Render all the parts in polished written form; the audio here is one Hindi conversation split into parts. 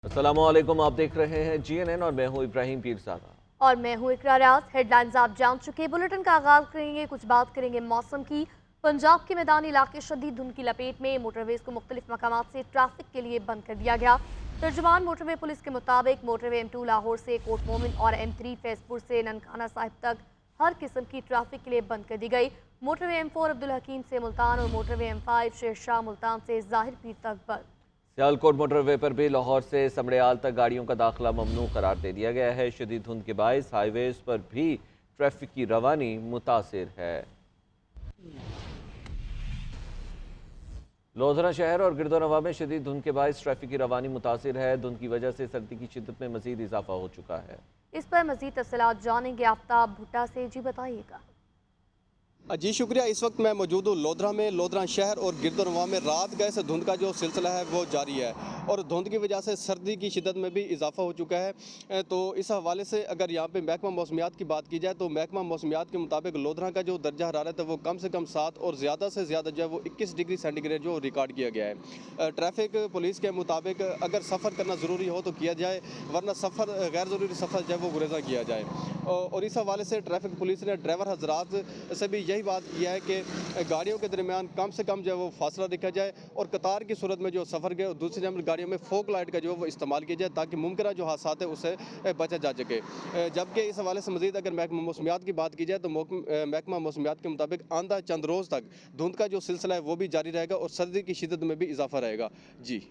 अस्सलामुअलैकुम, आप देख रहे हैं जीएनएन और मैं हूं इब्राहिम पीरज़ादा। और मैं हूँ इकरा रियाज। हेडलाइंस आप जान चुके। बुलेटिन का आगाज करेंगे, कुछ बात करेंगे मौसम की। पंजाब के मैदानी इलाके शदीद धुंध की लपेट में, मोटरवेज को मुख्तलिफ मकामात से ट्रैफिक के लिए बंद कर दिया गया। तर्जुमान मोटरवे पुलिस के मुताबिक मोटरवे M2 लाहौर से कोट मोमिन और M3 फैजपुर से ननकाना साहिब तक हर किस्म की ट्रैफिक के लिए बंद कर दी गई। मोटरवे M4 अब्दुल हकीम से मुल्तान और मोटरवे M5 शेर शाह मुल्तान से जाहिर पीर तक बंद। सियालकोट मोटरवे पर भी लाहौर से समड़ियाल तक गाड़ियों का दाखिला ममनू करार दे दिया गया है। शदीद धुंध के बायस हाईवेज पर भी ट्रैफिक की रवानी मुतासिर है। लोधरा शहर और गिरदोनवा में शदीद धुंध के बायस ट्रैफिक की रवानी मुतासिर है। धुंध की वजह से सर्दी की शिद्दत में मजीद इजाफा हो चुका है। इस पर मजीद तफसीलात जानेंगे आफ्ताब भुट्टा से। जी बताइएगा। जी शुक्रिया। इस वक्त मैं मौजूद हूँ लोधरा में। लोधरा शहर और गिरदोनवा में रात गए से धुंध का जो सिलसिला है वो जारी है और धुंध की वजह से सर्दी की शिद्दत में भी इजाफा हो चुका है। तो इस हवाले से अगर यहाँ पे महकमा मौसमियात की बात की जाए तो महकमा मौसमियात के मुताबिक लोधरा का जो दर्जा हरारत है वो कम से कम 7 और ज़्यादा से ज़्यादा जो है वो 21 डिग्री सेंटीग्रेड जो रिकॉर्ड किया गया है। ट्रैफिक पुलिस के मुताबिक अगर सफ़र करना ज़रूरी हो तो किया जाए, वरना सफ़र गैर ज़रूरी सफ़र जो है वो गुरेजा किया जाए। और इस हवाले से ट्रैफिक पुलिस ने ड्राइवर हजरात से भी यही बात किया है कि गाड़ियों के दरमियान कम से कम जो है वो फासला रखा जाए और कतार की सूरत में जो सफ़र के दूसरी नंबर गाड़ियों में फोक लाइट का जो है वो इस्तेमाल किया जाए ताकि मुमकिन जो हादसा है उससे बचा जा सके। जबकि इस हवाले से मजीद अगर महकमा मौसमियात की बात की जाए तो महकमा मौसमियात के मुताबिक आंदा चंद रोज़ तक धुंध का जो सिलसिला है वो भी जारी रहेगा और सर्दी की शिद्दत में भी इजाफा रहेगा। जी।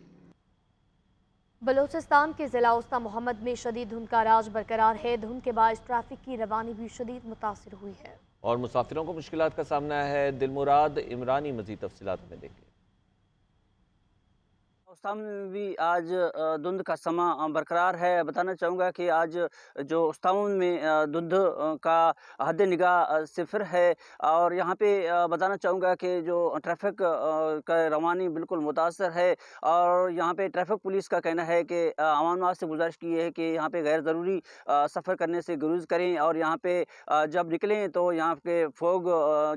बलूचिस्तान के जिला उस्ता मोहम्मद में शदीद धुंध का राज बरकरार है। धुंध के बाद ट्रैफिक की रवानी भी शदीद मुतासिर हुई है और मुसाफिरों को मुश्किलात का सामना है। दिलमुराद इमरानी मजीद तफसीलात में देखें। उस्तान में भी आज धुंध का समा बरकरार है। बताना चाहूँगा कि आज जो उस्तान में धुंध का हद निगाह सिफ़र है और यहाँ पे बताना चाहूँगा कि जो ट्रैफ़िक का रवानी बिल्कुल मुतासर है और यहाँ पे ट्रैफ़िक पुलिस का कहना है कि आवाम से गुजारिश की है कि यहाँ पे गैर ज़रूरी सफ़र करने से गुरेज़ करें और यहाँ पे जब निकलें तो यहाँ पे फ़ॉग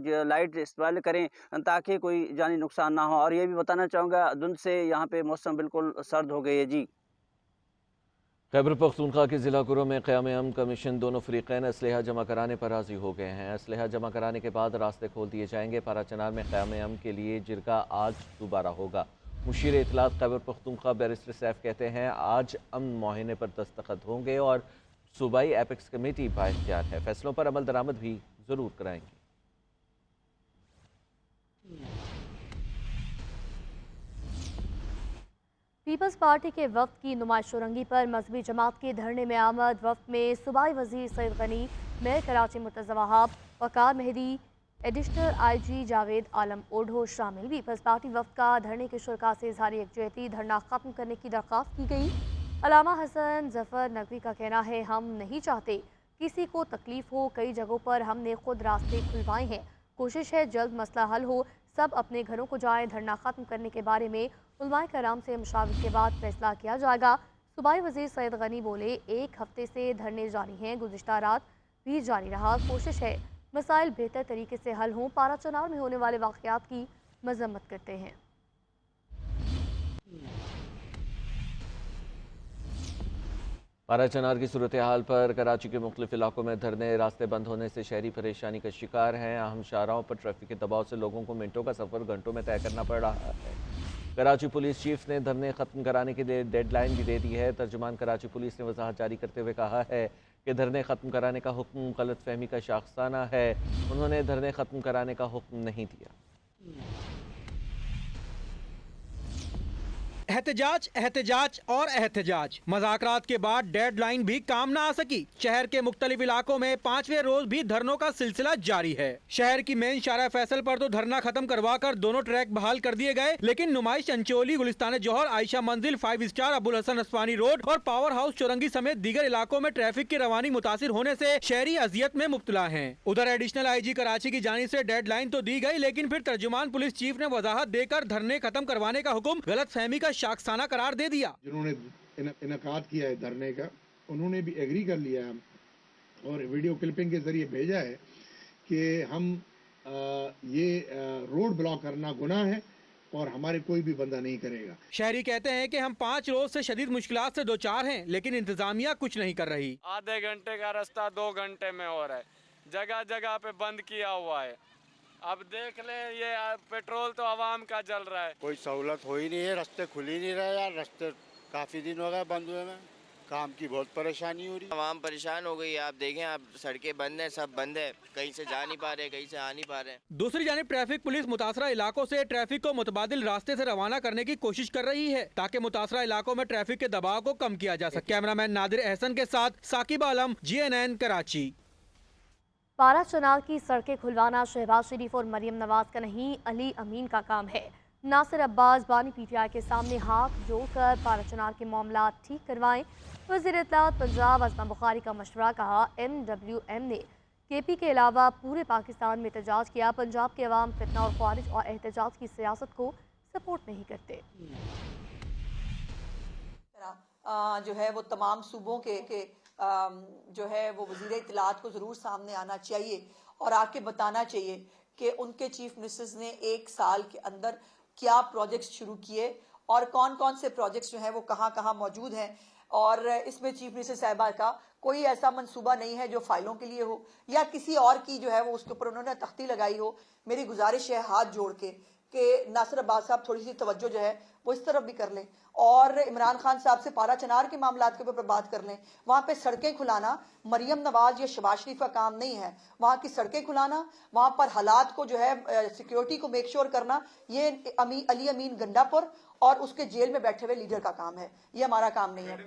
जो लाइट इस्तेमाल करें ताकि कोई जानी नुकसान ना हो। और ये भी बताना चाहूँगा धुंध से यहाँ पे मौसम बिल्कुल सर्द हो गई है। जी। खैबर पख्तूनख्वा के ज़िला गुरू में क़याम अमन कमीशन दोनों फ़रीक़ैन असलहा जमा कराने पर राज़ी हो गए हैं। असलहा जमा कराने के बाद रास्ते खोल दिए जाएंगे। पाराचनार में क़याम अमन के लिए जिरगा आज दोबारा होगा। मुशीर इत्तलात खैबर पख्तूनख्वा बैरिस्टर सैफ कहते हैं आज अमन मुआहने पर दस्तखत होंगे और सूबाई एपेक्स कमेटी बाइख्तियार है, फैसलों पर अमल दरामद भी ज़रूर कराएंगे। पीपल्स पार्टी के वफ्द की नुमाइश रंगी पर मजहबी जमात के धरने में आमद। वफ्द में सूबाई वजीर Syed Ghani, mayor Karachi Murtaza Wahab, Waqar Mehdi, additional IG Javed Alam Odho शामिल। पीपल्स पार्टी वफ्द का धरने के शुरका से इजहार यकजहती धरना खत्म करने की दरख्वास्त की गई। अलामा हसन जफर नकवी का कहना है हम नहीं चाहते किसी को तकलीफ हो, कई जगहों पर हमने खुद रास्ते खुलवाए हैं, कोशिश है जल्द मसला हल हो, सब अपने घरों को जाएं। धरना खत्म करने के बारे में उलमाए कराम से मशावरत के बाद फैसला किया जाएगा। सूबाई वजीर सैयद गनी बोले एक हफ्ते से धरने जारी हैं, गुज़िश्ता रात भी जारी रहा, कोशिश है मसाइल बेहतर तरीके से हल हों। पाराचनार में होने वाले वाक़यात की मजम्मत करते हैं। पाराचनार की सूरत हाल पर कराची के मुख्तलिफ इलाकों में धरने, रास्ते बंद होने से शहरी परेशानी का शिकार हैं। अहम शाहराहों पर ट्रैफिक के दबाव से लोगों को मिनटों का सफ़र घंटों में तय करना पड़ रहा है। कराची पुलिस चीफ ने धरने ख़त्म कराने के लिए डेडलाइन भी दे दी है। तर्जुमान कराची पुलिस ने वजाहत जारी करते हुए कहा है कि धरने ख़त्म कराने का हुक्म गलत फहमी का शाखसाना है। उन्होंने धरने ख़त्म कराने का हुक्म नहीं दिया। एहतजाज एहतजाज और एहतजाज, मज़ाकरात के बाद डेडलाइन भी काम न आ सकी। शहर के मुख्तलिफ इलाकों में 5वें रोज भी धरनों का सिलसिला जारी है। शहर की मेन शारा फैसल पर तो धरना खत्म करवा कर दोनों ट्रैक बहाल कर दिए गए, लेकिन नुमाइश चंचोली, गुलिस्तान जौहर, आयशा मंजिल, 5 स्टार, अबुल हसन अस्वानी रोड और पावर हाउस चौरंगी समेत दीगर इलाकों में ट्रैफिक की रवानी मुतासिर होने से शहरी अजियत में मुब्तला हैं। उधर एडिशनल IG कराची की जानिब से डेडलाइन तो दी गई, लेकिन फिर तर्जुमान पुलिस चीफ ने वजाहत देकर धरने खत्म करवाने का हुक्म गलत फहमी का शाखसाना करार दे दिया। जिन्होंने इनकाद किया है धरने का, उन्होंने भी एग्री कर लिया है और वीडियो क्लिपिंग के जरिए भेजा है कि हम ये रोड ब्लॉक करना गुनाह है और हमारे कोई भी बंदा नहीं करेगा। शहरी कहते हैं कि हम 5 रोज से शदीद मुश्किलात से दो चार हैं, लेकिन इंतजामिया कुछ नहीं कर रही। आधे घंटे का रास्ता 2 घंटे में हो रहा है, जगह जगह पे बंद किया हुआ है। अब देख ले, ये पेट्रोल तो आवाम का जल रहा है। कोई सहूलत हो ही नहीं है, रास्ते खुल ही नहीं रहे यार। रास्ते काफ़ी दिन हो गए बंद हुए में, काम की बहुत परेशानी हो रही है। आवाम परेशान हो गई है। आप देखें, आप सड़कें बंद हैं, सब बंद है, कहीं से जा नहीं पा रहे, कहीं से आ नहीं पा रहे। दूसरी जानिब ट्रैफिक पुलिस मुतासरा इलाकों से ट्रैफिक को मुतबादिल रास्ते से रवाना करने की कोशिश कर रही है ताकि मुतासरा इलाकों में ट्रैफिक के दबाव को कम किया जा सके। कैमरामैन नादिर एहसन के साथ साकिब आलम, GNN कराची। पारा चनार की सड़कें खुलवाना शहबाज शरीफ और मरियम नवाज का नहीं, अली अमीन का काम है। नासिर अब्बास बानी PTI के सामने हाथ जोड़कर पारा चनार के मामला ठीक करवाएं। वज़ीर इत्तलात पंजाब अज़मा बुखारी का मशवरा, कहा MWM ने KP के अलावा पूरे पाकिस्तान में एहतजाज किया। पंजाब के अवाम फितना और ख्वारिज और एहतजाज की सियासत को सपोर्ट नहीं करते। जो है वो तमाम सूबों के जो है वो वज़ीर इत्तलात को ज़रूर सामने आना चाहिए और आके बताना चाहिए कि उनके चीफ मिनिस्टर्स ने 1 साल के अंदर क्या प्रोजेक्ट्स शुरू किए और कौन कौन से प्रोजेक्ट्स जो हैं वो कहाँ कहाँ मौजूद हैं। और इसमें चीफ मिनिस्टर साहिबा का कोई ऐसा मंसूबा नहीं है जो फाइलों के लिए हो या किसी और की जो है वो उसके ऊपर उन्होंने तख्ती लगाई हो। मेरी गुजारिश है हाथ जोड़ के कि नासिर अब्बास साहब थोड़ी सी तवज्जो जो है वो इस तरफ भी कर लें और इमरान खान साहब से पारा चनार के मामलात के ऊपर बात कर लें। वहाँ पे सड़कें खुलाना मरियम नवाज या शहबाज शरीफ का काम नहीं है। वहाँ की सड़कें खुलाना, वहाँ पर हालात को जो है सिक्योरिटी को मेक श्योर करना, ये अली अमीन गंडापुर और उसके जेल में बैठे हुए लीडर का काम है, ये हमारा काम नहीं है।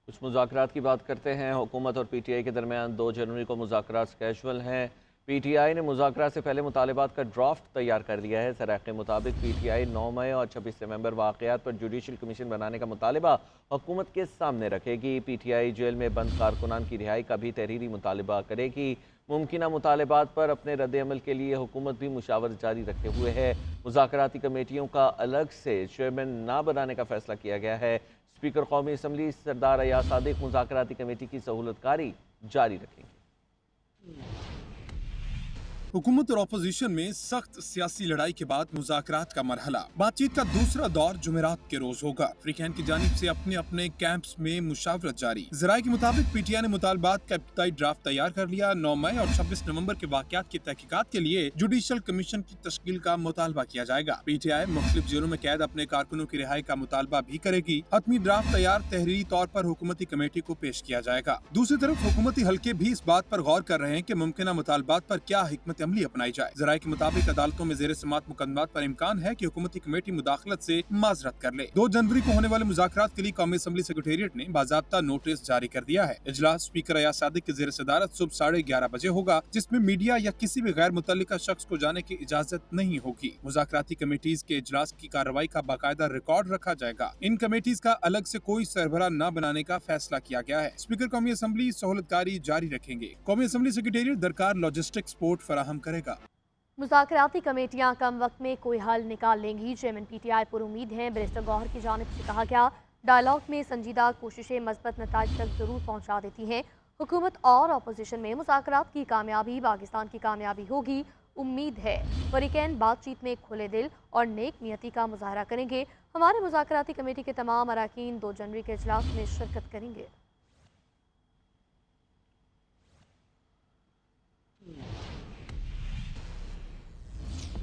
कुछ मुज़ाकरात की बात करते हैं। हुकूमत और PTI के दरमियान 2 जनवरी को मुज़ाकरात कैजुअल हैं। PTI ने मुज़ाकरात से पहले मुतालिबात का ड्राफ्ट तैयार कर लिया है। सराह के मुताबिक PTI 9 मई और 26 नवंबर वाक़यात पर जुडिशल कमीशन बनाने का मुतालिबा हुकूमत के सामने रखेगी। PTI जेल में बंद कारकुनान की रिहाई का भी तहरीरी मुतालिबा करेगी। मुमकिना मुतालिबात पर अपने रद्द-ए-अमल के लिए हुकूमत भी मुशावरत जारी रखे हुए है। मुज़ाकराती कमेटियों का अलग से चेयरमैन ना बनाने का फैसला किया गया है। स्पीकर कौमी असम्बली सरदार अयाज सादिक मुज़ाकराती कमेटी की सहूलतकारी जारी रखेंगे। हुकूमत और अपोजिशन में सख्त सियासी लड़ाई के बाद मुज़ाकरात का मरहला। बातचीत का दूसरा दौर जुमेरात के रोज होगा। अफ्रीकन की जानिब से अपने अपने कैंप्स में मुशावरत जारी। ज़राए के मुताबिक PTI ने मुतालबात का इब्तिदाई ड्राफ्ट तैयार कर लिया। 9 मई और 26 नवंबर के वाक़यात की तहकीकात के लिए जुडिशल कमीशन की तश्कील का मुतालबा किया जाएगा। PTI मुख्तलिफ जेलों में कैद अपने कारकुनों की रिहाई का मुतालबा भी करेगी। हतमी ड्राफ्ट तैयार तहरीरी तौर पर हुकूमती कमेटी को पेश किया जाएगा। दूसरी तरफ हुकूमती हल्के भी इस बात पर गौर कर रहे हैं कि मुमकिना मुतालबात पर क्या हिकमत अमली अपनाई जाए। ज़राए के मुताबिक अदालतों में ज़ेर समात मुकदमात पर इम्कान है कि हुकूमती कमेटी मुदाखलत से माजरत कर ले। 2 जनवरी को होने वाले मुज़ाकरात के लिए कौमी असम्बली सेक्रेटेरिएट ने बाज़ाब्ता नोटिस जारी कर दिया है। इजलास स्पीकर अयाज सादिक की ज़ेर सदारत सुबह 11:30 बजे होगा, जिसमें मीडिया या किसी भी गैर मुतल्लिका शख्स को जाने की इजाजत नहीं होगी। मुज़ाकराती कमेटीज के इजलास की कार्रवाई का बाकायदा रिकॉर्ड रखा जाएगा। इन कमेटीज का अलग से कोई सरबराह न बनाने का फैसला किया गया है। स्पीकर कौमी असम्बली सहूलतकारी जारी रखेंगे। कौमी असम्बली सेक्रेटेरिएट दरकार लॉजिस्टिक सपोर्ट फराहम करेगा। मुज़ाकराती कमेटियां कम वक्त में कोई हल निकाल लेंगी। चेयरमैन PTI पर उम्मीद है। बैरिस्टर गौहर की जानिब से कहा गया, डायलॉग में संजीदा कोशिशें मस्बत नताइज तक जरूर पहुँचा देती हैं। हुकूमत और अपोजिशन में मुज़ाकरात की कामयाबी पाकिस्तान की कामयाबी होगी। उम्मीद है फरीकैन बातचीत में खुले दिल और नेक नियति का मुजाहरा करेंगे। हमारे मुज़ाकराती कमेटी के तमाम अरकान 2 जनवरी के इजलास में शिरकत करेंगे।